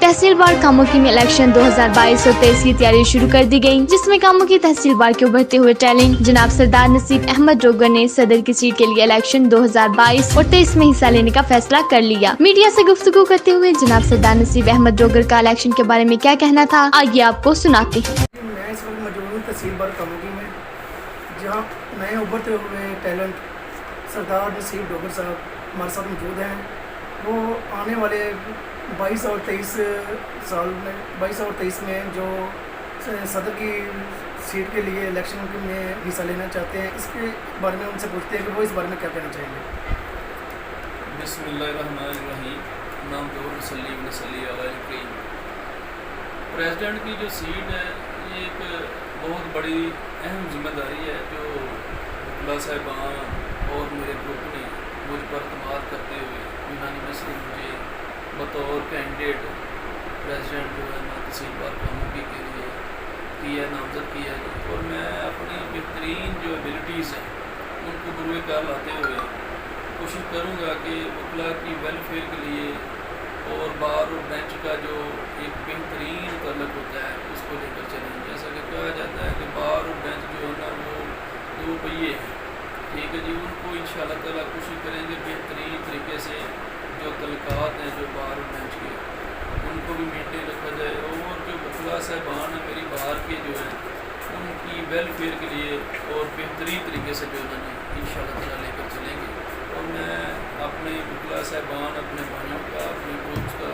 तहसील बार कामोकी में इलेक्शन 2022 और 23 की तैयारी शुरू कर दी गई, जिसमें कामोकी तहसील बार के उभरते हुए टैलेंट जनाब सरदार नसीब अहमद डोगर ने सदर की सीट के लिए इलेक्शन 2022 और 23 में हिस्सा लेने का फैसला कर लिया। मीडिया से गुफ्तगू करते हुए जनाब सरदार नसीब अहमद डोगर का इलेक्शन के बारे में क्या कहना था, आइए आपको सुनाते हैं। मैं इस वक्त मौजूद हूँ तहसील बार कामोकी में, जहाँ नए उभरते हुए टैलेंट सरदार नसीब डोगर साहब हमारे साथ मौजूद हैं। वो आने वाले 22 और 23 साल में 22 और 23 में जो सदर की सीट के लिए इलेक्शन में हिस्सा लेना चाहते हैं, इसके बारे में उनसे पूछते हैं कि वो इस बारे में क्या कहना चाहेंगे। बिस्मिल्लाहिर्रहमानिर्रहीम। नाम तो वसल्ली अलैहि। प्रेसिडेंट की जो सीट है ये एक बहुत बड़ी अहम जिम्मेदारी है जो वकला साहिबान और मेरे ग्रुप ने मुझ पर इत्मीनान करते हुए यूनानिमसली मुझे बतौर कैंडिडेट प्रेसिडेंट जो है ना तहसील बार कामोकी के लिए किया नामजद किया है। और मैं अपनी बेहतरीन जो एबिलिटीज़ हैं उनको बुरे कार लाते हुए कोशिश करूँगा कि वकला की वेलफेयर के लिए और बार और बेंच का जो एक बेहतरीन तल्लुक होता है उसको लेकर चलें। जैसा कि कहा जाता है कि बार और बेंच जो है ना वो दो पहिए हैं, ठीक है जी। उनको इंशाअल्लाह ताला कोशिश करेंगे बेहतरीन तरीके से जो तलकात हैं जो बार और बेंच के उनको भी मेंटेन रखा जाए, और जो वकला साहिबान हैं मेरी बाहर के जो हैं उनकी वेलफेयर के लिए और बेहतरीन तरीके से जो है ना इंशाअल्लाह ताला लेकर चलेंगे। और मैं अपने वकला साहिबान अपने भाइयों का अपने ग्रुप्स का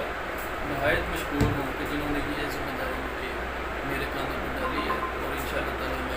नहायत मशकूर हूँ कि जिन्होंने ये जिम्मेदारी मुझे मेरे कांधों पर डाली है, और इंशाअल्लाह ताला